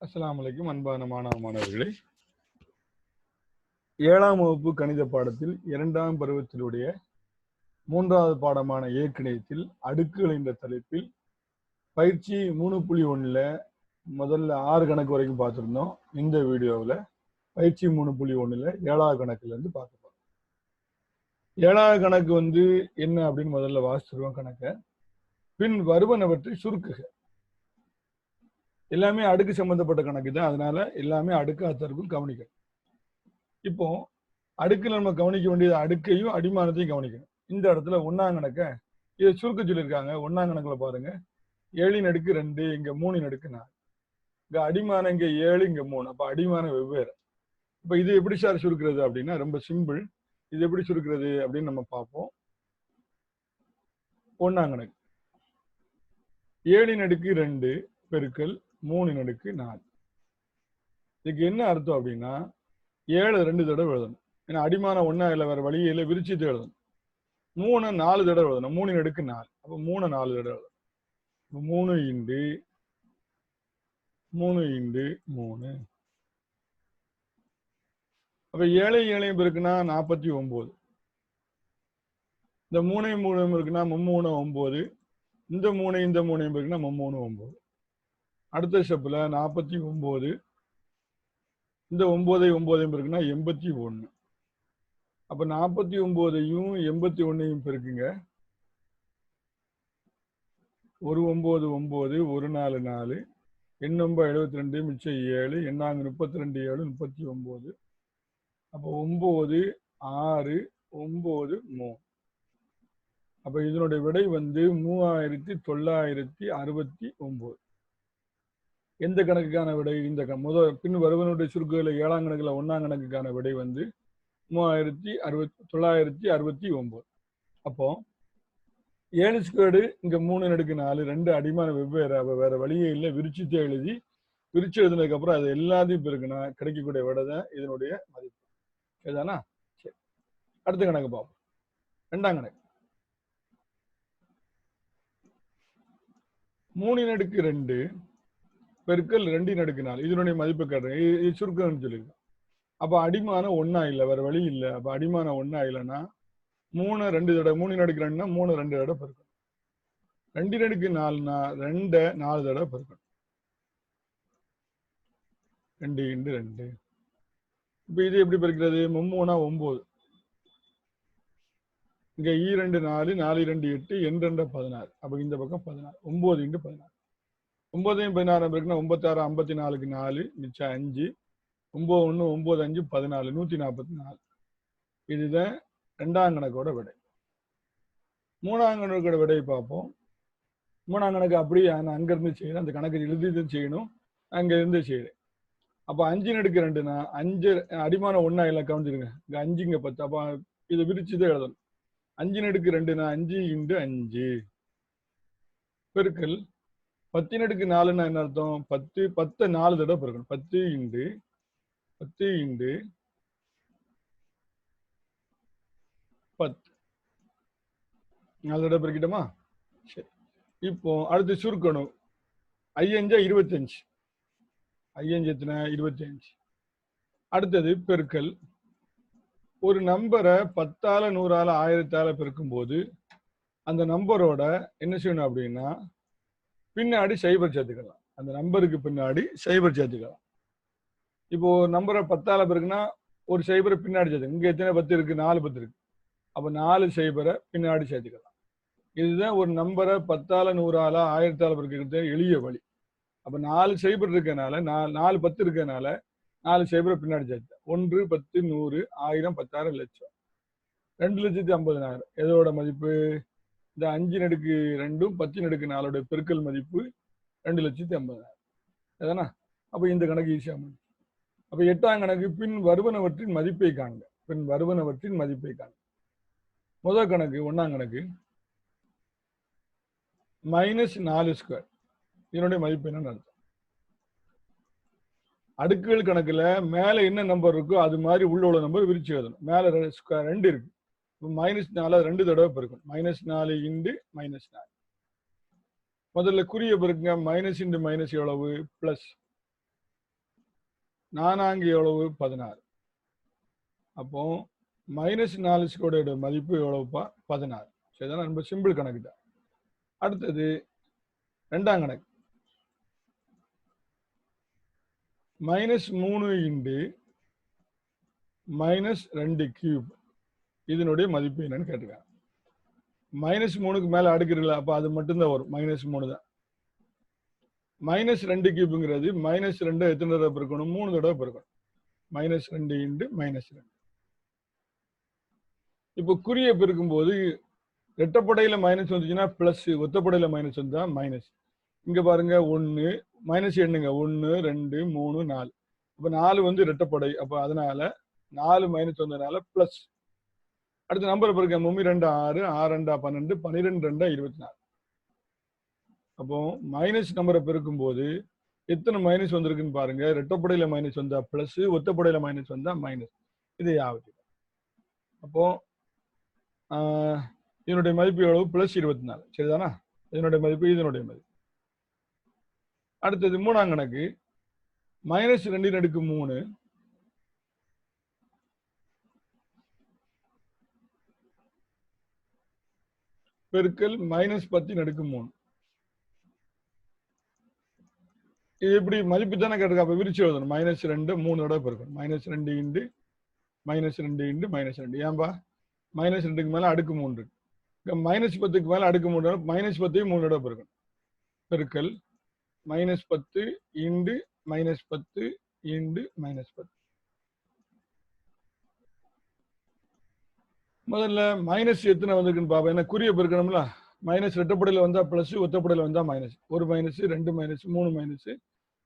அஸ்ஸலாமு அலைக்கும் அன்பான மாணவர்களே, 7ஆம் வகுப்பு கணித பாடத்தில் 2ஆம் பருவத்தினுடைய 3வது பாடமான இயற்கணிதத்தில் அடுக்குகள் என்ற தலைப்பில் பயிற்சி 3.1ல முதல்ல 6 கணக்கு வரைக்கும் பார்த்துருந்தோம். இந்த வீடியோவில் பயிற்சி 3.1ல 7வது கணக்குல இருந்து பார்க்க போறோம். 7வது கணக்கு என்ன அப்படின்னு முதல்ல வாசிச்சிருவோம் கணக்கை. பின் வருவனவற்றை சுருக்குக. எல்லாமே அடுக்கு சம்பந்தப்பட்ட கணக்கு தான், அதனால எல்லாமே அடுக்காத்தான் இருக்கும், கவனிக்கணும். இப்போ அடுக்குல நம்ம கவனிக்க வேண்டியது அடுக்கையும் அடிமானத்தையும் கவனிக்கணும். இந்த இடத்துல 1ஆம் கணக்க இதை சுருக்க சொல்லியிருக்காங்க. 1ஆம் கணக்குல பாருங்க, 7 அடுக்கு 2, இங்க 3 அடுக்கு 4, இங்க அடிமானம் இங்க 7, இங்க 3. அப்ப அடிமானம் வெவ்வேறு. இப்ப இது எப்படி சார் சுருக்கிறது அப்படின்னா ரொம்ப சிம்பிள். இது எப்படி சுருக்கிறது அப்படின்னு நம்ம பார்ப்போம். 1ஆம் கணக்கு 7 அடுக்கு 2 பெருக்கல் 3 அடுக்கு 4. இதுக்கு என்ன அர்த்தம் அப்படின்னா 7 2 தடவை எழுதணும். ஏன்னா அடிமானம் 1 இல்லை, வேற வழியில விரிச்சிட்டு எழுதணும். 3 4 தடவை எழுதணும். 3 அடுக்கு 4. அப்ப 3 4 தடவை எழுதணும். 3 இண்டு 3. அப்ப 7 7 பெருக்குனா 49. இந்த 3 3 இருக்குன்னா 3 9. இந்த 3 பெருக்குனா 3 9. அடுத்த ஸ்டெப்ல 49. இந்த 9 பெருக்குனா 81. அப்ப 49ஐயும் 81ஐயும் பெருக்குங்க. 1 9 9, 1 4 4, எண்ணொம்ப 72, மிச்சம் 7, எண்ணாங்க 32 7 39. அப்போ 9 6 9 3. அப்ப இதனுடைய விடை 3969. எந்த கணக்குக்கான விடை? இந்த பின் வருவனுடைய சுருக்குகளை 7ஆம் கணக்குல 1ஆம் கணக்குக்கான விடை 3969. அப்போ 7 ஸ்கொயர்டு இங்க 3 அடுக்கு 4, 2 அடிமான வெவ்வேறு. அப்ப வேற வழியே இல்லை, விரிச்சுட்டே எழுதி விரிச்சு எழுதினதுக்கு அப்புறம் அது எல்லாத்தையும் பெருக்குனா கிடைக்கக்கூடிய விடை தான் இதனுடைய மதிப்பு. சரிதானா? சரி, அடுத்த கணக்கு பார்ப்போம். 2ஆம் கணக்கு 3 அடுக்கு 2 பெருக்கல் 2 அடுக்கு 4. இதனுடைய மதிப்பு கேட்டேன். இது சுருக்கம்னு சொல்லியிருக்கோம். அப்ப அடிமானம் 1 இல்லை, வேற வழி இல்லை. அப்ப அடிமானம் 1 இல்லைன்னா 3 2 தடவை, 3 அடுக்கு 2னா 3 2 தடவை பெருக்கணும். 2 அடுக்கு 4னா 2 4 தடவை பெருக்கணும். 2 இண்டு 2. இப்ப இது எப்படி பெருக்கிறது? 3 9. இங்க 2 4, 4 2 8, எண் 2 16. அப்ப இந்த பக்கம் 16. 9 இண்டு 16. 9 16 பெருக்குனா 96 54க்கு 4, மிச்சம் 5. 9 1 9 5 14, 144. இதுதான் 2ஆம் கணக்கோட விடை. 3ஆம் கணக்கோட விடை பார்ப்போம். 3ஆம் கணக்கு அப்படியே அங்கிருந்து செய்யணும். அந்த கணக்கு எழுதி செய்யணும், அங்க இருந்து செய்யணும். அப்ப 5 அடுக்கு 2னா 5 அடிமானம் 1 இல்லை, கவனிச்சிருங்க. இங்க 5 இங்க 10. அப்ப இதை விரிச்சுதான் எழுதணும். 5 அடுக்கு 2னா 5 இண்டு 5 பெருக்கல் 10 அடுக்கு 4னா என்ன அர்த்தம்? 10 10 4 தடவை பெருக்கணும். 10 இண்டு 10 4 தடவை பெருக்கிட்டோமா? சரி, இப்போ அடுத்து சுருக்கணும். 5 25. 5 எத்தனை? 25. அடுத்தது பெருக்கல். ஒரு நம்பரை 10ஆல 100ஆல 1000ஆல பெருக்கும் போது அந்த நம்பரோட என்ன செய்யணும் அப்படின்னா பின்னாடி சைபர் சேர்த்துக்கலாம். அந்த நம்பருக்கு பின்னாடி சைபர் சேர்த்துக்கலாம். இப்போ ஒரு நம்பரை 10ஆல பெருக்குன்னா ஒரு சைபரை பின்னாடி சேர்த்துக்கலாம். இங்க எத்தனை 10 இருக்கு? 4 10 இருக்கு. அப்ப 4 சைபரை பின்னாடி சேர்த்துக்கலாம். இதுதான் ஒரு நம்பரை 10ஆல 100ஆல 1000ஆல பெருக்கிறது எளிய வழி. அப்ப 4 சைபர் இருக்கனால 4 10 இருக்கனால 4 சைபரை பின்னாடி சேர்த்து 1 10 100 1000 10,000 லட்சம் 2,50,000. எதோட மதிப்பு? இந்த 5 அடுக்கு 2 10 அடுக்கு 4 பெருக்கல் மதிப்பு 2,50,000. அதானா? அப்ப இந்த கணக்கு ஈஸியா முடியும். அப்ப 8ஆம் கணக்கு பின் வருவனவற்றின் மதிப்பை காண்க. பின் வருவனவற்றின் மதிப்பை காண்க. முதல் கணக்கு 1ஆம் கணக்கு -4 ஸ்கொயர். இதனுடைய மதிப்பு என்னன்னு அர்த்தம்? அடுக்குகள் கணக்குல மேல என்ன நம்பர் இருக்கோ அது மாதிரி உள்ள நம்பர் விரிச்சு எழுதணும். மேல 2 இருக்கு, -4 2 தடவை பெருக்கணும். -4 இண்டு. முதல்ல குறிய பெருக்குங்க. மைனஸ் இன்டு மைனஸ் எவ்வளவு? பிளஸ். நானாங்கு எவ்வளவு 16. அப்போ -4 ஸ்கொயரோட மதிப்பு எவ்வளவுப்பா 16. சரிதானா? ரொம்ப சிம்பிள் கணக்கு தான். அடுத்தது ரெண்டாம் கணக்கு. -3 இன்டு -2 கியூப் இதனுடைய மதிப்பு என்னன்னு கேட்டுருக்காங்க. -3க்கு மேல அடுக்குறீங்களா, அப்ப அது மட்டும்தான் வரும். -3 தான். -2 கியூப்ங்கிறது -2 எத்தனை தடவை பெருக்கணும்? 3 தடவை பெருக்கணும். -2 இன்டு -2. இப்போ குறியை பெருக்கும் போது ரெட்டப்படையில மைனஸ் வந்துச்சுன்னா பிளஸ், ஒத்தப்படையில மைனஸ் வந்தா மைனஸ். இங்க பாருங்க 1 மைனஸ் எண்ணுங்க 1 2 3 4. அப்ப 4 வந்து ரெட்டப்படை. அப்ப அதனால 4 மைனஸ் வந்ததுனால பிளஸ். அடுத்த நம்பர் பாருங்க 3 2 6 6 2 12 12 2 24. அப்போ மைனஸ் நம்பரை பெருக்கும் போது எத்தனை மைனஸ் வந்திருக்குன்னு பாருங்க. ரெட்டப்படையில மைனஸ் வந்தா பிளஸ், ஒத்தப்படையில மைனஸ் வந்தா மைனஸ். இது யாவது. அப்போ இதனுடைய மதிப்பு எவ்வளவு? பிளஸ் 24. சரிதானா? இதனுடைய மதிப்பு இதனுடைய மதிப்பு. அடுத்தது மூணாம் கணக்கு. -2 3 பெருக்கல் -10 3. இது எப்படி மதிப்பு தானே கேட்டிருக்கா? அப்ப விரிச்சு எழுதணும். -2 3 தடவை பெருக்கணும். -2 இன்டு -2 இன்டு -2. ஏன்பா? -2க்கு மேல அடுக்கு 3 இருக்கு. -10க்கு மேல அடுக்கு 3 -10 3 தடவை பெருக்கணும். பெருக்கல் -10 இன்டு -10 இன்டு -10. முதல்ல மைனஸ் எத்தனை வந்திருக்குன்னு பாப்பா. என்ன குறிய பெருக்கணும்ல. மைனஸ் ரெட்டப்படையில வந்தா பிளஸ், ஒத்தப்படையில வந்தா minus. 1 minus 2 minus 3 minus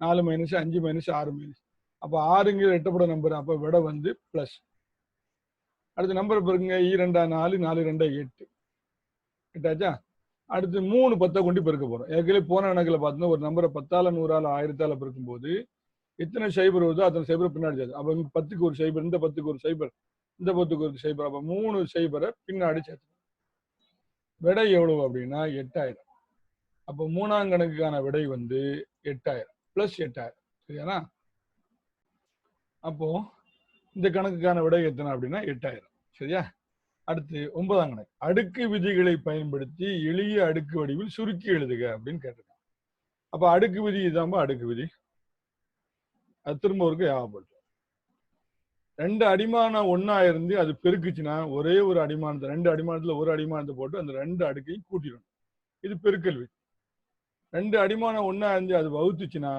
4 minus 5 minus 6 minus. அப்ப 6ங்கிற ரெட்டப்படை நம்பர். அப்ப விட வந்து பிளஸ். அடுத்த நம்பர் பெருக்குங்க. 2 4 4 2 8. எட்டாச்சா? அடுத்து 3 10 கொண்டு பெருக்க போறோம். ஏற்கனவே போன கணக்குல பார்த்தோம்னா ஒரு நம்பரை 10ஆல 100ஆல 1000ஆல பெருக்கும் போது எத்தனை சைபர் வருதோ அத்தனை சைபர் பின்னாடி சேர்த்து. அப்ப 10க்கு ஒரு சைபர், இந்த 10க்கு ஒரு சைபர், இந்த 10க்கு ஒரு சைபர். அப்ப 3 சைபரை பின்னாடி சேர்த்து. விடை எவ்வளவு அப்படின்னா 8000. அப்போ மூணாம் கணக்குக்கான விடை வந்து 8000 பிளஸ் 8000. சரியானா? அப்போ இந்த கணக்குக்கான விடை எத்தனை அப்படின்னா 8000. சரியா? அடுத்து 9ஆம் கணக்கு. அடுக்கு விதிகளை பயன்படுத்தி எளிய அடுக்கு வடிவில் சுருக்கி எழுதுக அப்படின்னு கேட்டிருக்காங்க. அப்ப அடுக்கு விதி இதாம்பா அடுக்கு விதி. அது திரும்ப ஒருக்கு ஞாபகப்படுத்தும். 2 அடிமானம் ஒன்னா இருந்து அது பெருக்குச்சுன்னா ஒரே ஒரு அடிமானத்தை, 2 அடிமானத்துல ஒரு அடிமானத்தை போட்டு அந்த 2 அடுக்கையும் கூட்டிடணும். இது பெருக்கல் விதி. 2 அடிமானம் ஒன்னா இருந்து அது வகுத்துச்சுன்னா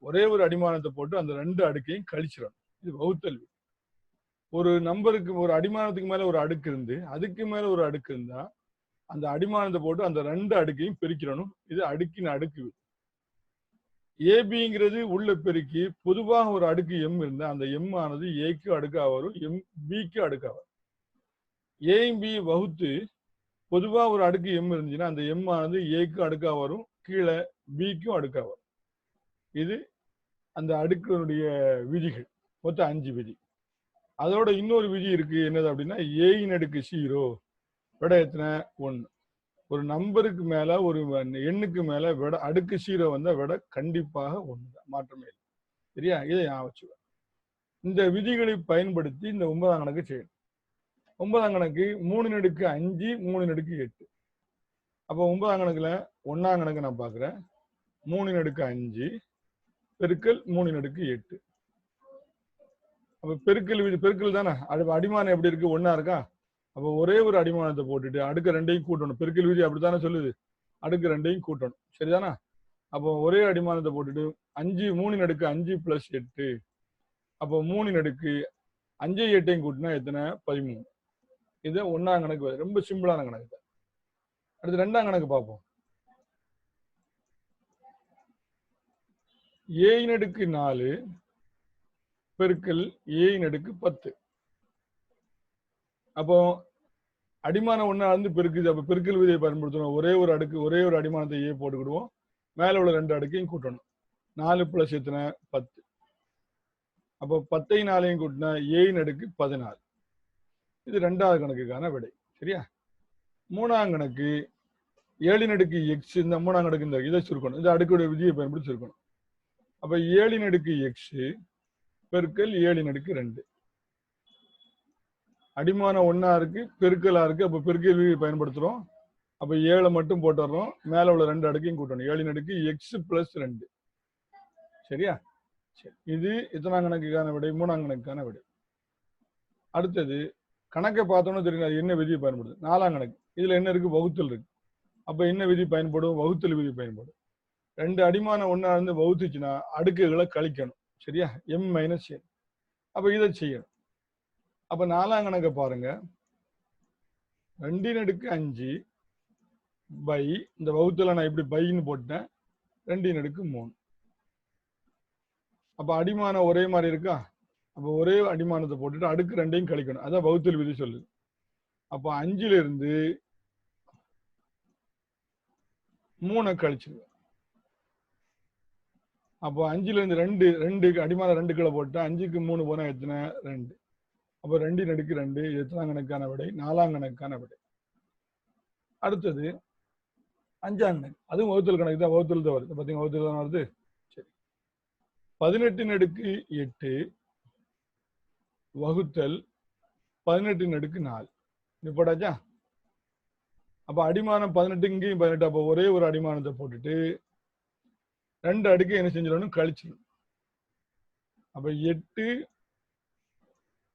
ஒரே ஒரு அடிமானத்தை போட்டு அந்த 2 அடுக்கையும் கழிச்சிடணும். இது வகுத்தல் விதி. ஒரு நம்பருக்கு ஒரு அடிமானத்துக்கு மேல ஒரு அடுக்கு இருந்து அதுக்கு மேல ஒரு அடுக்கு இருந்தா அந்த அடிமானத்தை போட்டு அந்த 2 அடுக்கையும் பெருக்கிடணும். இது அடுக்கின் அடுக்கு விதி. ஏபிங்கிறது உள்ள பெருக்கி பொதுவாக ஒரு அடுக்கு எம் இருந்தா அந்த எம் ஆனது ஏக்கு அடுக்கா வரும், எம் பிக்கு அடுக்கா வரும். ஏயும் பி வகுத்து பொதுவா ஒரு அடுக்கு எம் இருந்துச்சுன்னா அந்த எம் ஆனது ஏக்கு அடுக்கா வரும், கீழே பிக்கும் அடுக்கா வரும். இது அந்த அடுக்கினுடைய விதிகள். மொத்தம் 5 விதி. அதோட இன்னொரு விதி இருக்கு. என்னது அப்படின்னா ஏயின் அடுக்கு 0 விட எத்தனை 1. ஒரு நம்பருக்கு மேல ஒரு எண்ணுக்கு மேல விட அடுக்கு 0 வந்தா விட கண்டிப்பாக 1 தான், மாற்றமே இல்லை. சரியா? இதை ஞாபகம். இந்த விதிகளை பயன்படுத்தி இந்த 9ஆம் கணக்கு செய்யணும். 9ஆம் கணக்கு 3 அடுக்கு 5 3 அடுக்கு 8. அப்போ 9ஆம் கணக்குல 1ஆம் கணக்கு நான் பாக்குறேன். 3 அடுக்கு 5 பெருக்கல் 3 அடுக்கு 8. அப்ப பெருக்கல் விதி பெருக்கல் தானே. அடிமானம் எப்படி இருக்கு? 1ஆ இருக்கா? அப்போ ஒரே ஒரு அடிமானத்தை போட்டுட்டு அடுக்கு 2ஐயும் கூட்டணும். பெருக்கல் விதி அப்படித்தானே சொல்லுது. அடுக்கு 2ஐயும் கூட்டணும். சரிதானா? அப்போ ஒரே அடிமானத்தை போட்டுட்டு 5 3 அடுக்கு 5 பிளஸ் 8. அப்போ 3 அடுக்கு 5 8ஐயும் கூட்டினா எத்தனை? 13. இது 1ஆம் கணக்கு. ரொம்ப சிம்பிளான கணக்கு. அடுத்து 2ஆம் கணக்கு பார்ப்போம். ஏயின் அடுக்கு 4 பெருக்கல் ஏயின் அடுக்கு 10. அப்போ அடிமானம் 1 இருந்து பெருக்குது. அப்ப பெருக்கல் விதியை பயன்படுத்தணும். ஒரே ஒரு அடுக்கு ஒரே ஒரு அடிமானத்தை ஏ போட்டுக்கிடுவோம். மேல உள்ள 2 அடுக்கையும் கூட்டணும். 4 பிளஸ் எத்தனை? 10. அப்போ 10ஐ 4ஐயும் கூட்டினா ஏயின் அடுக்கு 14. இது 2ஆவது கணக்குக்கான விடை. சரியா? 3ஆம் கணக்கு 7 அடுக்கு x. இந்த 3ஆம் கணக்கு இந்த இதை சுருக்கணும். இந்த அடுக்குடைய விதியை பயன்படுத்தி சுருக்கணும். அப்ப 7 அடுக்கு x பெருக்கல் 7/2. அடிமானம் 1 இருக்கு, பெருக்கலா இருக்கு. அப்ப பெருக்கல் விதி பயன்படுத்துறோம். அப்ப 7 மட்டும் போட்டுறோம். மேல உள்ள 2 அடுக்கையும் கூட்டணும். 7 x + 2. சரியா? சரி. இது எத்தனாம் கணக்குக்கான விடை? 3ஆம் கணக்குக்கான விடை. அடுத்தது கணக்கை பார்த்தோன்னு தெரியும் அது என்ன விதியை பயன்படுது. 4ஆம் கணக்கு. இதுல என்ன இருக்கு? வகுத்தல் இருக்கு. அப்ப என்ன விதி பயன்படும்? வகுத்தல் விதி பயன்படும். 2 அடிமானம் 1 இருந்து வகுத்துச்சுன்னா அடுக்குகளை கழிக்கணும். சரியா? m - n. அப்ப இதை செய்யணும். அப்ப 4ஆம் கணக்கை பாருங்க. 2/5 பை இந்த வகுத்துல நான் இப்படி பைன்னு போட்டேன். 2/3. அப்ப அடிமானம் ஒரே மாதிரி இருக்கா? அப்ப ஒரே அடிமானத்தை போட்டுட்டு அடுக்கு 2ஐயும் கழிக்கணும். அதான் வகுத்தல் விதி சொல்லுது. அப்ப 5ல இருந்து 3 கழிச்சிருவேன். அப்போ 5ல இருந்து 2 அடிமானம் 2 போட்டா 5க்கு 3 போனா எத்தனை? 2. அப்ப 2/2. இது எத்தனாம் கணக்கான விடை? 4ஆம் கணக்கான விடை. அடுத்தது 5ஆம் கணக்கு. அதுவும் வகுத்தல் கணக்கு தான். வகுத்தல் தான் வருது. பாத்தீங்க, வகுத்தல் தான் வருது. சரி. 18/8 வகுத்தல் 18/4. இது போட்டாச்சா? அப்ப அடிமானம் 18 இங்கேயும் 18. அப்ப ஒரே ஒரு அடிமானத்தை போட்டுட்டு 2 அடுக்கு என்ன செஞ்சிடணும்? கழிச்சிடணும். அப்ப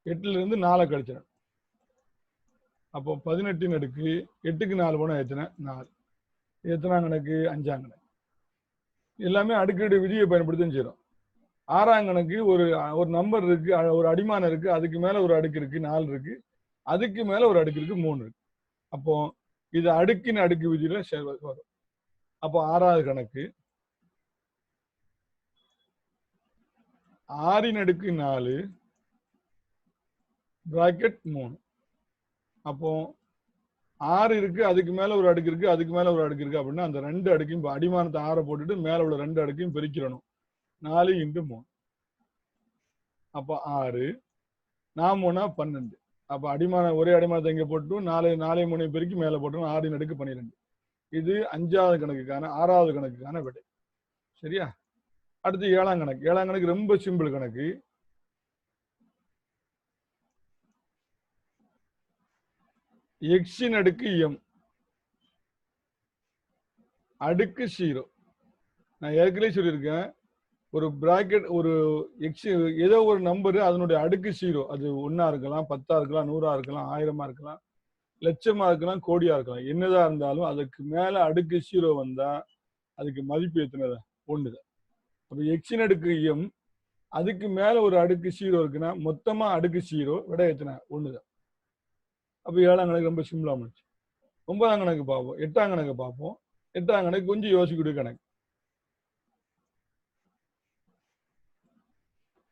8ல இருந்து 4 கழிச்சிடணும். அப்போ 18/8 8க்கு 4 போனா எத்தனை? 4. எத்தனாம் கணக்கு? 5ஆம் கணக்கு. எல்லாமே அடுக்கீடு விதியை பயன்படுத்தி செய்யறோம். 6ஆம் கணக்கு ஒரு நம்பர் இருக்கு, ஒரு அடிமானம் இருக்கு, அதுக்கு மேல ஒரு அடுக்கு இருக்கு, 4 இருக்கு, அதுக்கு மேல ஒரு அடுக்கு இருக்கு, 3 இருக்கு. அப்போ இது அடுக்கின் அடுக்கு விதியில வரும். அப்போ 6வது கணக்கு 6/4 பிராக்கெட் 3. அப்போ 6 இருக்கு, அதுக்கு மேல ஒரு அடுக்கு இருக்கு, அதுக்கு மேல ஒரு அடுக்கு இருக்கு அப்படின்னா அந்த 2 அடுக்கையும் அடிமானத்தை 6 போட்டுட்டு மேல உள்ள 2 அடுக்கையும் பெருக்கிடணும். 4x3. அப்ப 6 4 3 12. அப்ப அடிமானம் ஒரே அடிமானத்தை இங்க போட்டு 4 3 பெருக்கி மேல போட்டோம். 6x12. இது 5வது கணக்குக்கான 6வது கணக்குக்கான விடை. சரியா? அடுத்து 7ஆம் கணக்கு. 7ஆம் கணக்கு ரொம்ப சிம்பிள் கணக்கு. x/m அடுக்கு 0. நான் ஏற்கனவே சொல்லியிருக்கேன். ஒரு பிராக்கெட் ஒரு எக்ஸ் ஏதோ ஒரு நம்பரு அதனுடைய அடுக்கு 0. அது 1ஆ இருக்கலாம், 10ஆ இருக்கலாம், 100ஆ இருக்கலாம், 1000ஆ இருக்கலாம், லட்சமா இருக்கலாம், கோடியா இருக்கலாம். என்னதான் இருந்தாலும் அதுக்கு மேல அடுக்கு 0 வந்தா அதுக்கு மதிப்பு எத்தனை? 1. அப்ப x/m அதுக்கு மேல ஒரு அடுக்கு 0 இருக்குன்னா மொத்தமா அடுக்கு 0 விட எத்தனை? 1. அப்ப 7ஆம் கணக்கு ரொம்ப சிம்பிளா முடிச்சு. 9ஆம் கணக்கு பார்ப்போம். 8ஆம் கணக்கு பார்ப்போம். 8ஆம் கணக்கு கொஞ்சம் யோசிக்கக்கூடிய கணக்கு.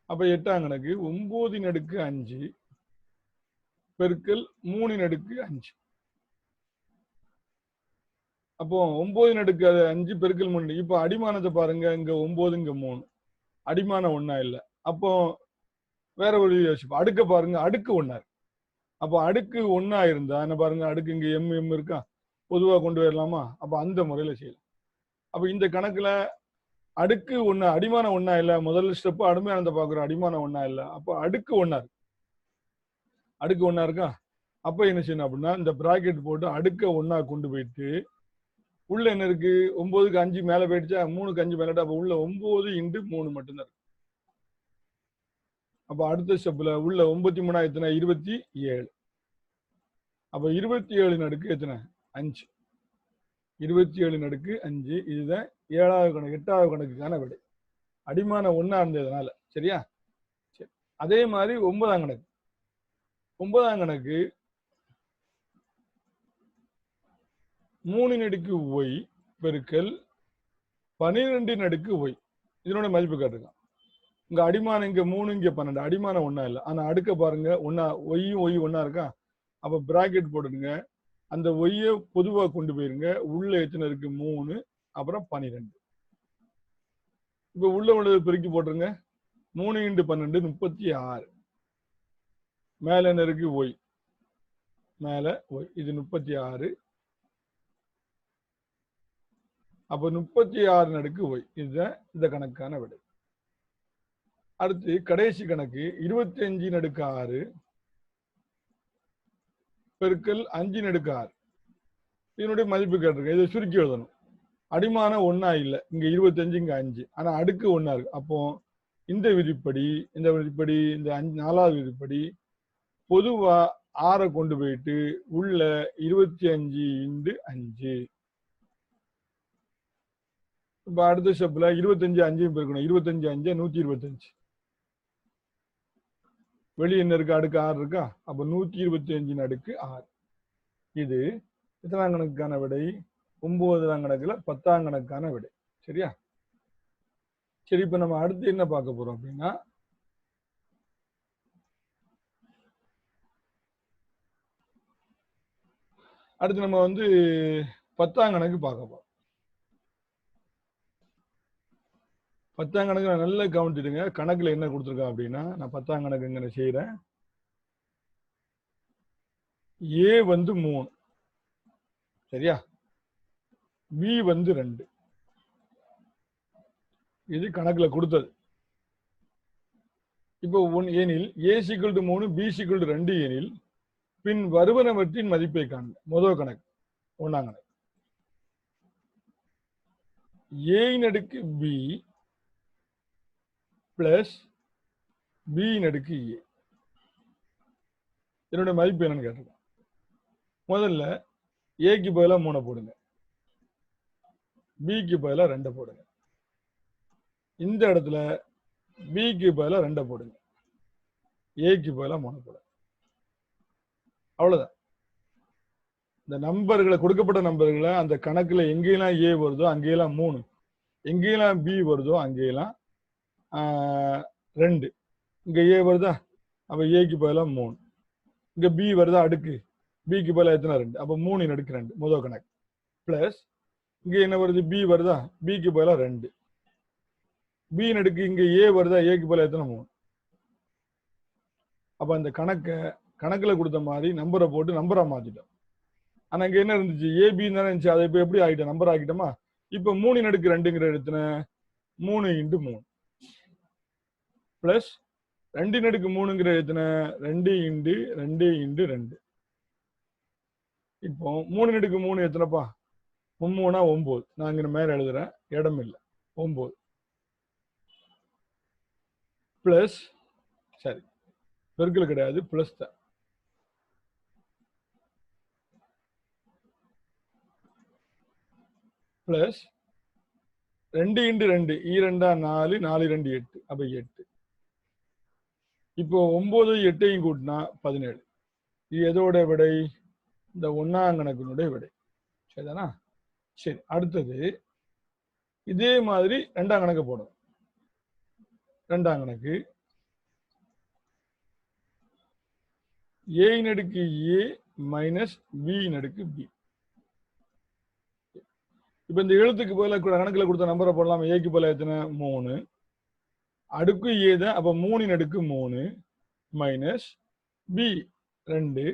அப்ப 8ஆம் கணக்கு 9/5 பெருக்கல் 3/5. அப்போ 9/5 பெருக்கல் 3. இப்ப அடிமானத்தை பாருங்க. இங்க 9, இங்க 3. அடிமானம் 1 இல்ல. அப்போ வேற ஒரு யோசிப்போம். அடுக்க பாருங்க. அடுக்கு 1 இருக்கு. அப்போ அடுக்கு 1 இருந்தா என்ன பாருங்க, அடுக்கு இங்க m இருக்கா, பொதுவா கொண்டு வரலாமா? அப்ப அந்த முறையில செய்யலாம். அப்ப இந்த கணக்குல அடுக்கு 1 அடிமானம் 1 இல்ல. முதல் ஸ்டெப் அடிமானத்தை பாக்குறோம். அடிமானம் 1 இல்ல. அப்போ அடுக்கு 1 இருக்கு. அடுக்கு 1 இருக்கா? அப்ப என்ன செய்யணும் அப்படின்னா இந்த பிராக்கெட் போட்டு அடுக்க 1 கொண்டு போயிட்டு உள்ள என்ன இருக்கு? 9க்கு 5 மேல போயிடுச்சா, 3க்கு 5 மேல. அப்ப உள்ள 9x3 மட்டும்தான் இருக்கு. அப்ப அடுத்த ஸ்டெப்ல உள்ள 93 எத்தனை? 27. அப்ப 27 எத்தனை? 5. 27/5. இதுதான் 7வது கணக்கு. 8வது கணக்குக்கான விடை. அடிமானம் 1 இருந்ததுனால. சரியா? சரி. அதே மாதிரி 9ஆம் கணக்கு. 9ஆம் கணக்கு 3y பெருக்கல் 12y. இதனோட மதிப்பு காட்டுங்க. இங்க அடிமானம் இங்க 3, இங்க 12. அடிமானம் 1 இல்ல. ஆனா அடுக்க பாருங்க. 1 y 1 இருக்கா? அப்ப பிராக்கெட் போட்டுடுங்க. அந்த ஒய்ய பொதுவா கொண்டு போயிருங்க. உள்ள எத்தனை இருக்கு? 3, அப்புறம் 12. இப்ப உள்ள உள்ளது பெருக்கி போட்டுருங்க. 3x12 36. மேல என்ன இருக்கு? ஒய். மேல ஒய். இது 36. அப்ப 36 ஒய். இதுதான் இந்த கணக்கான விடை. அடுத்து கடைசி கணக்கு 25 × 6 பெருக்கல் 5 × 6. இதனுடைய மதிப்பு கேட்டிருக்கு. இதை சுருக்கி எழுதணும். அடிமானம் ஒன்னா இல்லை, இங்க 25 இங்க 5, ஆனா அடுக்கு ஒன்னா இருக்கு. அப்போ இந்த விதிப்படி இந்த 4வது விதிப்படி பொதுவா 6 கொண்டு போயிட்டு உள்ள 25 × 5. இப்ப அடுத்த ஸ்டெப்ல 25 5 பெருக்கணும். 25 5 125. வெளியே என்ன இருக்கு? அடுக்கு 6 இருக்கா? அப்ப 125 அடுக்கு 6. இது எத்தனாம் கணக்குக்கான விடை? 9ஆம் கணக்குல 10ஆம் கணக்கான விடை. சரியா? சரி, இப்ப நம்ம அடுத்து என்ன பார்க்க போறோம் அப்படின்னா, அடுத்து நம்ம 10ஆம் கணக்கு பார்க்க போறோம். 10ஆம் கணக்கு நல்லா கவனிச்சுடுங்க. கணக்குல என்ன கொடுத்துருக்கேன் அப்படின்னா, நான் 10ஆம் கணக்கு இங்க செய்யறேன். A 3, சரியா? B 2. இது கணக்குல கொடுத்தது. இப்போ எனில் A = 3 B = 2 எனில் பின் வருவனவற்றின் மதிப்பை காண்க. முதல் கணக்கு 1ஆம் கணக்கு. A B plus B A. இதனுடைய மதிப்பு என்னன்னு கேட்டிருக்கோம். முதல்ல ஏக்கு பதிலா 3 போடுங்க, பிக்கு பதிலா 2 போடுங்க. இந்த இடத்துல பிக்கு பதிலா 2 போடுங்க, ஏக்கு பதிலா 3 போடுங்க. அவ்வளவுதான். இந்த நம்பர்களை, கொடுக்கப்பட்ட நம்பர்களை அந்த கணக்குல எங்கெல்லாம் ஏ வருதோ அங்கெல்லாம் 3, எங்கெல்லாம் பி வருதோ அங்கெல்லாம் 2. இங்க ஏ வருதா, அப்ப ஏக்கு பதிலா 3. இங்க பி வருதா, அடுக்கு பிக்கு பதிலா எத்தனை? 2. அப்ப 3 × 2 முதல் கணக்கு. பிளஸ் இங்க என்ன வருது? பி வருதா, பிக்கு பதிலா 2. பி அடுக்கு இங்க ஏ வருதா, ஏக்கு பதிலா எத்தனை? 3. அப்ப அந்த கணக்குல கொடுத்த மாதிரி நம்பரை போட்டு நம்பரா மாத்திட்டோம். ஆனா இங்க என்ன இருந்துச்சு? ஏபி தானே இருந்துச்சு. அதை இப்ப எப்படி ஆகிட்டோம்? நம்பர் ஆகிட்டோமா? இப்ப 3 × 2ங்கிற எத்தனை? 3 × 3 பிளஸ் 2 × 3ங்கிற எத்தனை? 2 × 2 × 2. இப்போ 3 × 3 எத்தனைப்பா? 3 × 9. நான் இங்க மேல எழுதுறேன், இடம் இல்லை. 9 பிளஸ், சரி பெருக்கல் கிடையாது, பிளஸ் தான். பிளஸ் 2 × 2 2 4, 4 2 8, அப்ப 8. இப்போ 9 8ஐயும் கூட்டினா 17. இது எதோட விடை? இந்த 1ஆம் கணக்கினுடைய விடை. சரிதானா? சரி, அடுத்தது இதே மாதிரி 2ஆம் கணக்கு போடும். 2ஆம் கணக்கு A A minus B B. இப்ப இந்த எழுத்துக்கு பதிலா கணக்குல கொடுத்த நம்பரை போடலாம். ஏக்கு பதிலா எத்தனை? 3. அடுக்கு ஏ தான், அப்ப 3 × 3 மைனஸ் பி 2.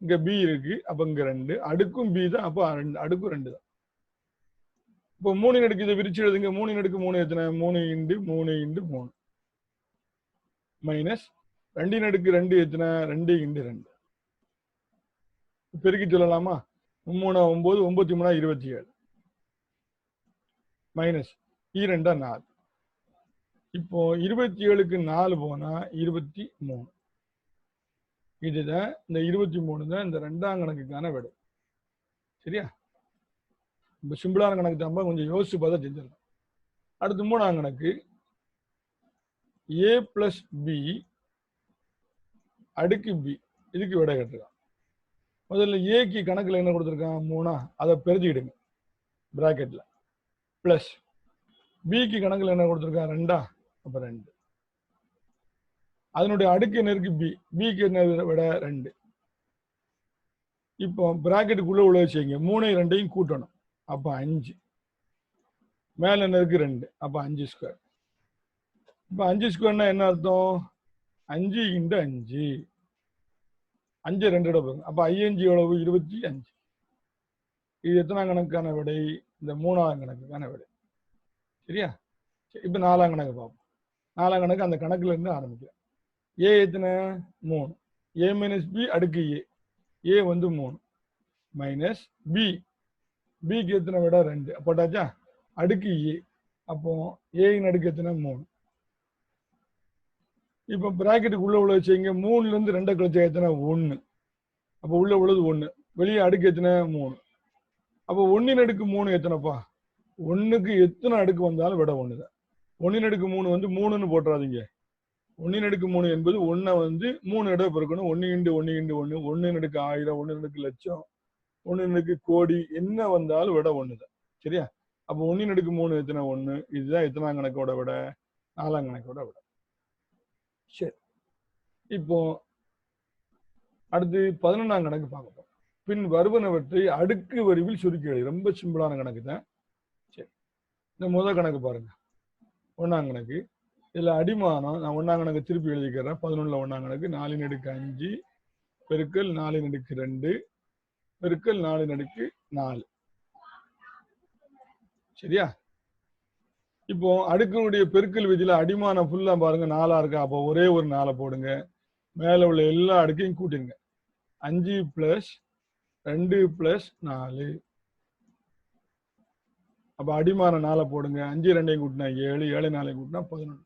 இங்க பி இருக்கு, அப்ப இங்க 2. அடுக்கும் பி தான், அப்ப அடுக்கும் 2 தான். இப்போ 3 இதை விரிச்சு எழுதுங்க. 3 × 3 எத்தனை? 3 × 3 × 3 மைனஸ் 2 × 2 எத்தனை? 2 × 2. பெருக்கி சொல்லலாமா? 3 9, 9 3 27 மைனஸ் 2 4. இப்போ 27க்கு 4 போனா 23. இதுதான் இந்த 23 தான் இந்த 2ஆம் கணக்குக்கான விடை. சரியா? இப்ப சிம்பிளான கணக்கு தான், கொஞ்சம் யோசிச்சு பார்த்தா செஞ்சிடலாம். அடுத்து 3ஆம் கணக்கு A + B அடுக்கு B. இதுக்கு விடை கேட்டிருக்கான். முதல்ல ஏக்கு கணக்குல என்ன கொடுத்துருக்கான்? 3. அதை பெருக்கிடுங்க பிராக்கெட்ல. பிளஸ் பிக்கு கணக்குல என்ன கொடுத்துருக்கான்? 2. அப்ப 2. அதனுடைய அடுக்கு என்ன இருக்கு? பி. பிக்கு என்ன விட? 2. இப்போ பிராக்கெட்டுக்குள்ள உள்ள வச்சுங்க. 3 2ஐயும் கூட்டணும், அப்ப 5. மேல என்ன இருக்கு? 2. அப்ப 5². இப்ப 5² என்ன அர்த்தம்? 5 × 5. 5 2 போகும். அப்ப 5 எவ்வளவு? 25. இது எத்தனாம் கணக்கான விடை? இந்த 3ஆம் கணக்குக்கான விடை. சரியா? இப்ப 4ஆம் கணக்கு பார்ப்போம். 4ஆம் கணக்கு அந்த கணக்குல இருந்து ஆரம்பிக்கிறேன். ஏ எத்தனை 3, ஏ மைனஸ் பி அடுக்கு ஏ வந்து 3 மைனஸ் பிக்கு எத்தனை விட 2 போட்டாச்சா, அடுக்கு ஏ. அப்போ ஏயின் அடுக்கு எத்தனை 3. இப்போ பிராக்கெட்டுக்கு உள்ள வச்சுங்க, 3ல இருந்து 2 கழிச்சா எத்தனை 1. அப்போ உள்ள உள்ளது 1, வெளியே அடுக்கு எத்தனை 3. அப்போ 1 அடுக்கு 3 எத்தனைப்பா, 1க்கு எத்தனை அடுக்கு வந்தாலும் விட 1 தான். 1 அடுக்கு 3 வந்து 3ன்னு போட்டுறாதீங்க. 1 அடுக்கு 3 என்பது 1 வந்து 3 இடம் பெருக்கணும். 1 × 1 × 1, 1 அடுக்கு 1000, 1 அடுக்கு லட்சம், 1 அடுக்கு கோடி, என்ன வந்தாலும் விட 1 தான். சரியா? அப்போ 1 அடுக்கு 3 எத்தனை 1. இதுதான் எத்தனாம் கணக்கோட விட, 4ஆம் கணக்கோட விட. சரி, இப்போ அடுத்து 11ஆம் கணக்கு பார்க்க. பின் வருவனவற்றை அடுக்கு வடிவில் சுருக்கி எழுது. ரொம்ப சிம்பிளான கணக்கு தான். சரி, இந்த முதல் கணக்கு பாருங்க, 1ஆம் கணக்கு. இதுல அடிமானம் நான் 1ஆம் கணக்கு திருப்பி எழுதிக்கிறேன். 11ல் 1ஆம் கணக்கு 4 அடுக்கு 5 பெருக்கல் 4 அடுக்கு 2 பெருக்கல் 4 அடுக்கு 4. சரியா? இப்போ அடுக்கினுடைய பெருக்கல் விதியில அடிமானம் ஃபுல்லா பாருங்க 4ஆ இருக்கா. அப்போ ஒரே ஒரு 4 போடுங்க. மேல உள்ள எல்லா அடுக்கையும் கூட்டிருங்க. 5 + 2 + 4. அப்ப அடிமானம் 4 போடுங்க. 5 2 கூட்டினா 7, 7 4 கூட்டினா 11.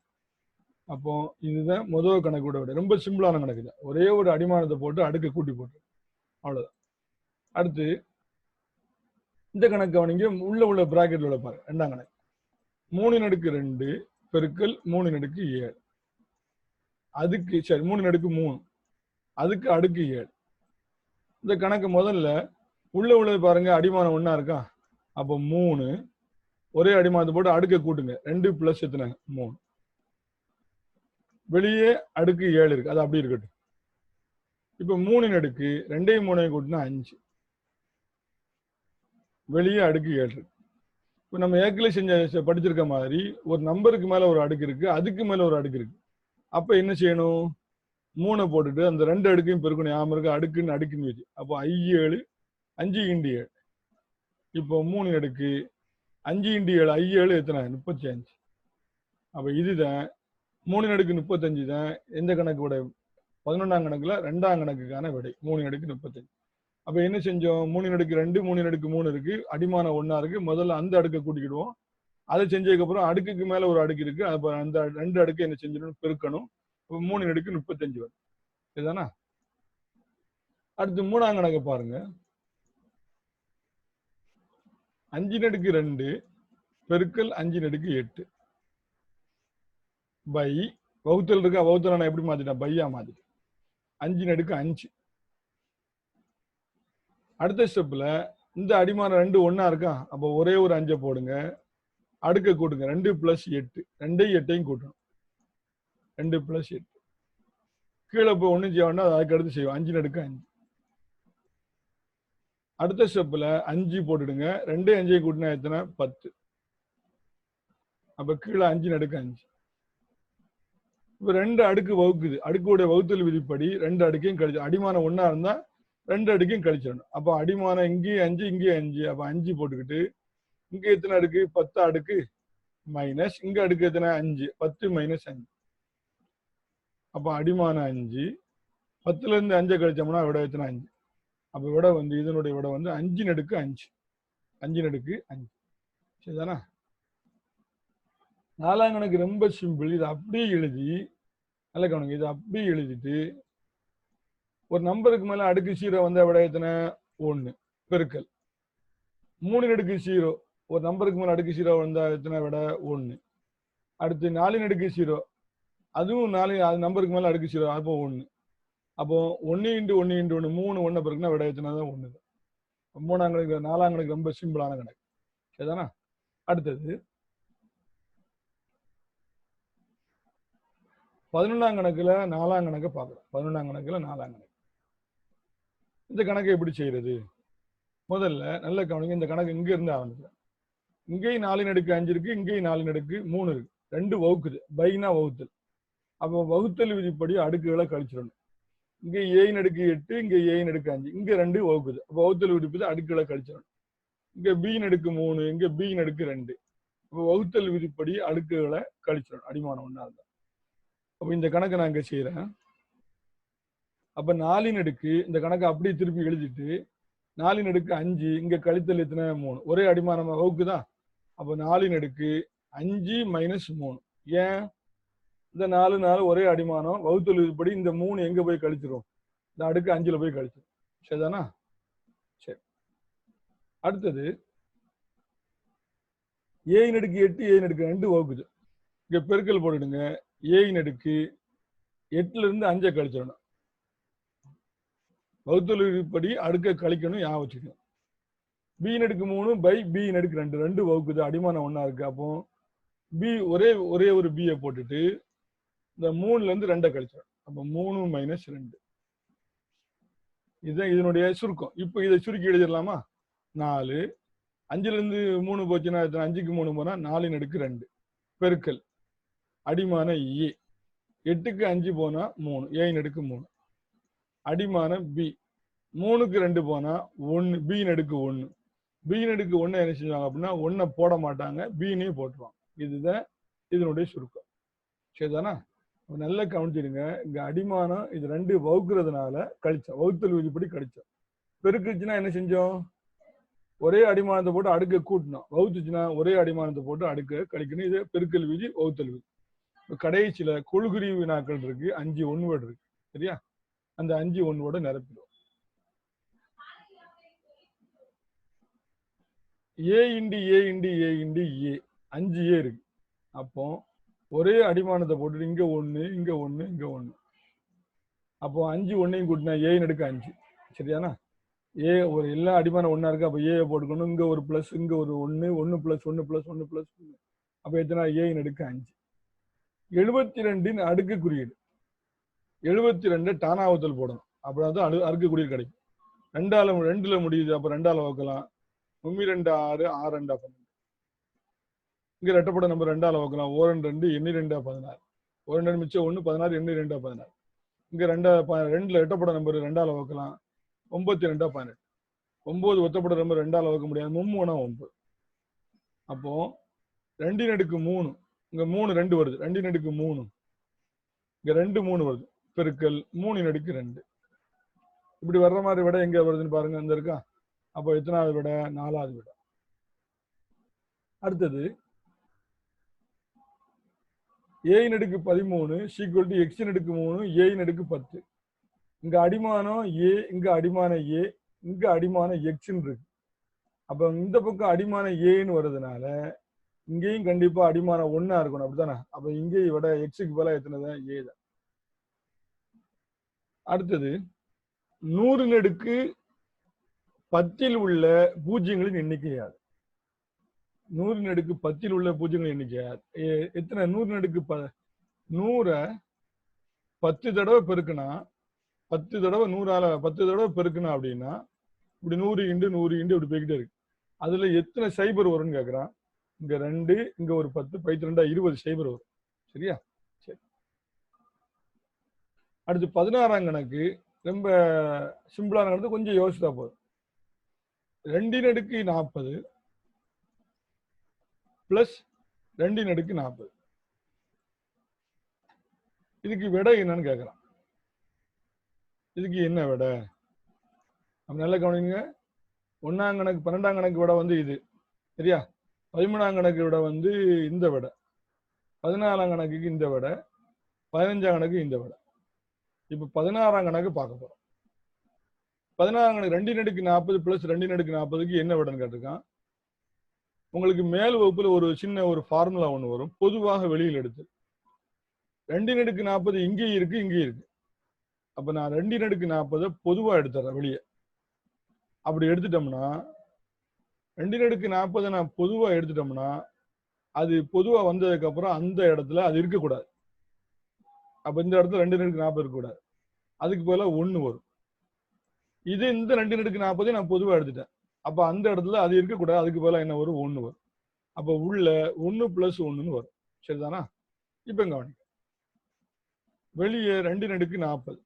அப்போ இதுதான் முதல் கணக்கோட விட. ரொம்ப சிம்பிளான கணக்கு தான். ஒரே ஒரு அடிமானத்தை போட்டு அடுக்க கூட்டி போட்டு, அவ்வளவுதான். அடுத்து இந்த கணக்கு கவனிங்க, உள்ள பிராக்கெட்ல உள்ள பாருங்க. 2ஆம் கணக்கு 3 அடுக்கு 2 பெருக்கல் 3 அடுக்கு 7. அதுக்கு சரி 3 அடுக்கு 3 அதுக்கு அடுக்கு 7. இந்த கணக்கு முதல்ல உள்ளது பாருங்க, அடிமானம் 1ஆ இருக்கா. அப்போ 3 ஒரே அடிமானத்தை போட்டு அடுக்க கூட்டுங்க. 2 + எத்தனை 3. வெளியே அடுக்கு 7 இருக்கு, அது அப்படி இருக்கட்டும். இப்ப 3 அடுக்கு 2 3 கூட்டினா 5, வெளியே அடுக்கு 7 இருக்கு. இப்போ நம்ம ஏற்கனவே படிச்சிருக்க மாதிரி ஒரு நம்பருக்கு மேல ஒரு அடுக்கு இருக்கு, அதுக்கு மேல ஒரு அடுக்கு இருக்கு. அப்ப என்ன செய்யணும், 3 போட்டுட்டு அந்த 2 அடுக்கையும் பெருக்கணும். ஞாபகம் இருக்கு, அடுக்குன்னு வச்சு. அப்போ 5 5 × 7. இப்போ 3 அடுக்கு 5 × 7, 7 எத்தனை 35. அப்ப இதுதான் 3 அடுக்கு 35 தான் எந்த கணக்கோட 11ஆம் கணக்குல 2ஆம் கணக்குக்கான விடை. 3 அடுக்கு 35. அப்ப என்ன செஞ்சோம், 3 அடுக்கு 2 3 அடுக்கு 3 இருக்கு, அடிமானம் 1ஆ இருக்கு. முதல்ல அந்த அடுக்கை கூட்டிக்கிடுவோம். அதை செஞ்சதுக்கு அப்புறம் அடுக்குக்கு மேல ஒரு அடுக்கு இருக்கு, அப்ப அந்த 2 அடுக்கு என்ன செஞ்சிடணும், பெருக்கணும். 3 அடுக்கு 35 வரும். இதுதானா? அடுத்து 3ஆம் கணக்கு பாருங்க. 5 அடுக்கு 2 பெருக்கல் 5 அடுக்கு 8 பை வகுத்தல் இருக்கா. வகுத்தல் நான் எப்படி மாத்திட்டேன், பையா மாத்திட்டேன். 5 அடுக்கு 5. அடுத்த ஸ்டெப்ல இந்த அடிமானம் 2 1ஆ இருக்கா. அப்போ ஒரே ஒரு 5 போடுங்க, அடுக்க கூட்டுங்க. 2 + 8, 2 8 கூட்டணும். 2 + 8. கீழே போய் ஒன்றும் செய்ய வேண்டாம், அதுக்கு அடுத்து செய்வோம். 5 அடுக்கு 5. அடுத்த ஸ்டெப்ல 5 போட்டுடுங்க. 2 5 கூட்டினா எத்தனை 10. அப்ப கீழே 5 அடுக்கு 5. இப்ப 2 அடுக்கு வகுக்குது. அடுக்குடைய வகுத்தல் விதிப்படி 2 அடுக்கையும் கழிச்சு, அடிமானம் 1ஆ இருந்தா 2 அடுக்கையும் கழிச்சிடணும். அப்ப அடிமானம் இங்கேயும் 5 இங்கேயும் 5. அப்ப 5 போட்டுக்கிட்டு இங்க எத்தனை அடுக்கு 10 அடுக்கு மைனஸ் இங்க அடுக்கு எத்தனை 5, 10 - 5. அப்ப அடிமானம் 5, 10ல இருந்து 5 கழிச்சோம்னா விட எத்தனை 5. அப்ப விட வந்து இதனுடைய விட வந்து 5 அடுக்கு 5. 5 அடுக்கு 5. சரிதானா? 4ஆம் கணக்கு ரொம்ப சிம்பிள். இது அப்படியே எழுதி நல்ல கவனிங்க. இது அப்படியே எழுதிட்டு ஒரு நம்பருக்கு மேல அடுக்கு 0 வந்தா விட எத்தனை 1 பெருக்கல் 3 அடுக்கு 0 ஒரு நம்பருக்கு மேல அடுக்கு 0 வந்தா எத்தனை விட 1. அடுத்து 4 அடுக்கு 0 அதுவும் 4 அது நம்பருக்கு மேல அடுக்கு 0 அப்போ 1. அப்போ 1 × 1 × 1 3 1 பெருக்குனா விட எத்தனை தான் 1 தான். 3ஆம் கணக்கு 4ஆம் கணக்கு ரொம்ப சிம்பிளான கணக்கு. சரிதானா? அடுத்தது 11ஆம் கணக்குல 4ஆம் கணக்கை பார்க்கலாம். 11ஆம் கணக்குல 4ஆம் கணக்கு. இந்த கணக்கை எப்படி செய்யறது? முதல்ல நல்ல கவனிங்க. இந்த கணக்கு இங்க இருந்து ஆரம்பிக்கிறேன். இங்கேயும் 4 அடுக்கு 5 இருக்கு, இங்கேயும் 4 அடுக்கு 3 இருக்கு. 2 வகுக்குது. பைனா வகுத்தல். அப்போ வகுத்தல் விதிப்படி அடுக்குகளை கழிச்சிடணும். இங்க a அடுக்கு 8, இங்க a அடுக்கு 5, இங்க 2 வகுக்குது. அப்போ வகுத்தல் விதிப்படி அடுக்குகளை கழிச்சிடணும். இங்க b அடுக்கு 3, இங்க b அடுக்கு 2. அப்போ வகுத்தல் விதிப்படி அடுக்குகளை கழிச்சிடணும். அடிமானம் 1ஆ இருந்தா அப்ப இந்த கணக்கை நான் இங்க செய்யறேன். அப்ப 4 அடுக்கு இந்த கணக்கை அப்படியே திருப்பி எழுதிட்டு 4 அடுக்கு 5 இங்க கழித்தல் எத்தனை 3 ஒரே அடிமானம் வகுக்குதா. அப்ப 4 அடுக்கு 5 மைனஸ் 3. ஏன் இந்த 4 ஒரே அடிமானம் வகுத்தல் படி இந்த 3 எங்க போய் கழிச்சிரும், இந்த அடுக்கு 5ல போய் கழிச்சிரும். சரிதானா? சரி. அடுத்தது a அடுக்கு 8 a அடுக்கு 2 வகுக்குது. இங்க பெருக்கல் போட்டுடுங்க. a அடுக்கு 8ல இருந்து 5 கழிச்சிடணும். வகுத்தல் படி அடுக்க கழிக்கணும், ஞாபகம் வச்சுக்கணும். b அடுக்கு 3 பை b அடுக்கு 2 வகுக்குது, அடிமானம் ஒண்ணா இருக்கு. அப்போ b ஒரே ஒரு b போட்டுட்டு இந்த 3ல இருந்து 2 கழிச்சிடும். அப்ப 3 மைனஸ் 2. இதுதான் இதனுடைய சுருக்கம். இப்போ இதை சுருக்கி எழுதிடலாமா? 4 5ல இருந்து 3 போச்சுன்னா 5க்கு 3 போனா 4 அடுக்கு 2 பெருக்கல் அடிமான a 8க்கு 5 போனா 3 a அடுக்கு 3 அடிமான b 3க்கு 2 போனா 1 b அடுக்கு 1 b அடுக்கு 1 என்ன செஞ்சாங்க அப்படின்னா 1 போட மாட்டாங்க, b போட்டுருவாங்க. இதுதான் இதனுடைய சுருக்கம். சரிதானா? நல்லா கவனிச்சிடுங்க. இங்க அடிமானம் இது 2 வகுக்கிறதுனால கழிச்சோம், வகுத்தல் விதிப்படி கழிச்சோம். பெருக்குச்சுன்னா என்ன செஞ்சோம், ஒரே அடிமானத்தை போட்டு அடுக்க கூட்டணும். வகுத்துச்சுன்னா ஒரே அடிமானத்தை போட்டு அடுக்க கழிக்கணும். இது பெருக்கல் விதி, வகுத்தல் விதி. கடைசியில கொள்குறி வினாக்கள் இருக்கு, 5 ஒன்வேர்டு இருக்கு. சரியா? அந்த 5 ஒன்வேர்டை நிரப்பிடும். a into a into a into a 5a இருக்கு. அப்போ ஒரே அடிமானத்தை போட்டு இங்க 1 இங்க 1 இங்க 1. அப்போ 5 ஒன்னையும் கூட்டினா a அடுக்கு 5. சரியானா? a ஒரு எல்லா அடிமானம் ஒண்ணா இருக்கு. அப்ப a போட்டுக்கணும். இங்க ஒரு பிளஸ், இங்க ஒரு 1 1 பிளஸ் 1 பிளஸ் 1 பிளஸ் 1. அப்ப எத்தனை a அடுக்கு 5. 72 அடுக்கு குறியீடு. 72 டானாவத்தல் போடணும். அப்படிதான் அடுக்கு குறியீடு கிடைக்கும். 2ல முடியுது. அப்ப 2ஆல வகுக்கலாம். 2 6 6 2 12. இங்க ரெட்டப்பட நம்பர் 2ஆல வகுக்கலாம். 1 2 எண்ணி 2 16. 1 2 மிச்சம் 1 16 எண்ணி 2 16. இங்க 2ல ரெட்டப்பட நம்பர் 2ஆல வகுக்கலாம். 9 2 18. 9 ஒத்தப்பட நம்பர் 2ஆல வகுக்க முடியாது. 3 9. அப்போ 2 அடுக்கு 3 இங்க 3 2 வருது. 2 அடுக்கு 3 இங்க 2 3 வருது. பெருக்கல் 3 அடுக்கு 2. இப்படி வர்ற மாதிரி விட எங்க வருதுன்னு பாருங்க. இந்த இருக்கா? அப்போ எத்தனாவது விட? 4வது விட. அடுத்தது a அடுக்கு 13 ஈக்குவல் டு x அடுக்கு 3 a அடுக்கு 10. இங்க அடிமானம் a, இங்க அடிமான a, இங்க அடிமான x இருக்கு. அப்ப இந்த பக்கம் அடிமான a வருதுனால இங்கேயும் கண்டிப்பா அடிமானம் 1 இருக்கணும். அப்படித்தானே? அப்ப இங்கேயும் விட x பதிலா எத்தனைதான்? a தான். அடுத்தது 100 அடுக்கு 10 உள்ள பூஜ்ஜியங்களின் எண்ணிக்கையாது. 100 அடுக்கு 10 உள்ள பூஜ்ஜியங்களின் எண்ணிக்கையாது. எத்தனை? 100 அடுக்கு 100 10 தடவை பெருக்குனா 10 தடவை 100ஆல 10 தடவை பெருக்குனா அப்படின்னா இப்படி 100 இன்டு 100 இன்டு இப்படி போய்கிட்டே இருக்கு. அதுல எத்தனை சைபர் வரும்னு கேட்கறான். இங்க 2 இங்க ஒரு 10 2 20 சைபர் வரும். சரியா? சரி. அடுத்து 16ஆம் கணக்கு ரொம்ப சிம்பிளான கணக்கு, கொஞ்சம் யோசித்தா போதும். 2 அடுக்கு 40 பிளஸ் 2 அடுக்கு 40. இதுக்கு விடை என்னன்னு கேட்கறான். இதுக்கு என்ன விடை? நம்ம நல்லா கவனிங்க. 1ஆம் கணக்கு 12ஆம் கணக்கு விட வந்து இது. சரியா? 13ஆம் கணக்கு விட வந்து இந்த விடை. 14ஆம் கணக்குக்கு இந்த விடை. 15ஆம் கணக்கு இந்த விடை. இப்ப 16ஆம் கணக்கு பார்க்க போறோம். 16ஆம் கணக்கு 2 அடுக்கு 40 பிளஸ் 2 அடுக்கு 40க்கு என்ன விடைன்னு கேட்டிருக்கான். உங்களுக்கு மேல் வகுப்புல ஒரு சின்ன ஒரு ஃபார்முலா ஒண்ணு வரும், பொதுவாக வெளியில் எடுத்து. 2 அடுக்கு 40 இங்கேயும் இருக்கு, இங்கேயும் இருக்கு. அப்ப நான் 2 அடுக்கு 40 பொதுவா எடுத்துறேன் வெளியே. அப்படி எடுத்துட்டோம்னா 2 அடுக்கு 40 நான் பொதுவா எடுத்துட்டோம்னா அது பொதுவா வந்ததுக்கு அப்புறம் அந்த இடத்துல அது இருக்கக்கூடாது. அப்ப இந்த இடத்துல 2 அடுக்கு 40 இருக்கக்கூடாது. அதுக்கு பதிலா 1 வரும். இது இந்த 2 அடுக்கு 40 நான் பொதுவா எடுத்துட்டேன். அப்ப அந்த இடத்துல அது இருக்கக்கூடாது. அதுக்கு பதிலா என்ன வரும்? 1 வரும். அப்ப உள்ள 1 பிளஸ் 1ன்னு வரும். சரிதானா? இப்ப கவனிங்க. வெளியே 2 அடுக்கு 40.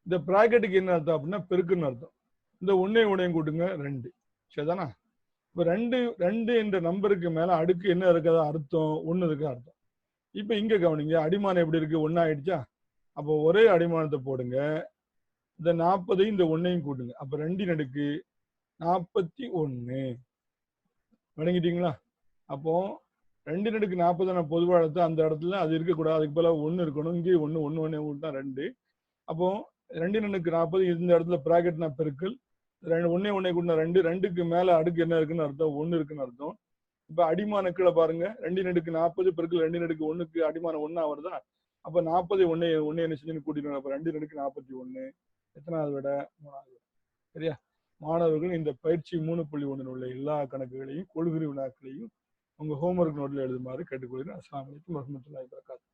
இந்த பிராக்கெட்டுக்கு என்ன அர்த்தம் அப்படின்னா பெருக்குன்னு அர்த்தம். இந்த 1 கூட்டுங்க 2. சரிதானா? இப்ப 2 என்ற நம்பருக்கு மேல அடுக்கு என்ன இருக்கிறதா அர்த்தம்? 1 இருக்கு அர்த்தம். இப்ப இங்க கவனிங்க, அடிமானம் எப்படி இருக்கு? 1 ஆயிடுச்சா? அப்போ ஒரே அடிமானத்தை போடுங்க. இந்த 40 இந்த 1 கூட்டுங்க. அப்ப 2 அடுக்கு 41. வணங்கிட்டீங்களா? அப்போ 2 அடுக்கு 40 பொதுவா எடுத்து அந்த இடத்துல அது இருக்கக்கூடாது. அதுக்கு பதிலா 1 இருக்கணும். இங்கே 1 1 கூட்டினா 2. அப்போ 2 அடுக்கு 40 இந்த இடத்துல பிராக்கெட்னா பெருக்கல். 1 கூட்டினா 2. 2க்கு மேல அடுக்கு என்ன இருக்குன்னு அர்த்தம்? 1 இருக்குன்னு அர்த்தம். இப்ப அடிமான கீழே பாருங்க. 2 அடுக்கு 40 பெருக்கல் 2 அடுக்கு 1க்கு அடிமானம் 1 வருதா? அப்ப 40 1 என்ன செஞ்சு கூட்டிடுவாங்க. அப்ப 2 அடுக்கு 41. எத்தனாவது விட? 3வது விட. சரியா? மாணவர்கள் இந்த பயிற்சி 3.1 உள்ள எல்லா கணக்குகளையும் கொள்குறி வினாக்களையும் உங்க ஹோம்ஒர்க் நோட்ல எழுதுமாறு கேட்டுக்கொள்கிறேன். அஸ்ஸலாமு அலைக்கும் வரஹ்மத்துல்லாஹி வபரகாத்துஹு.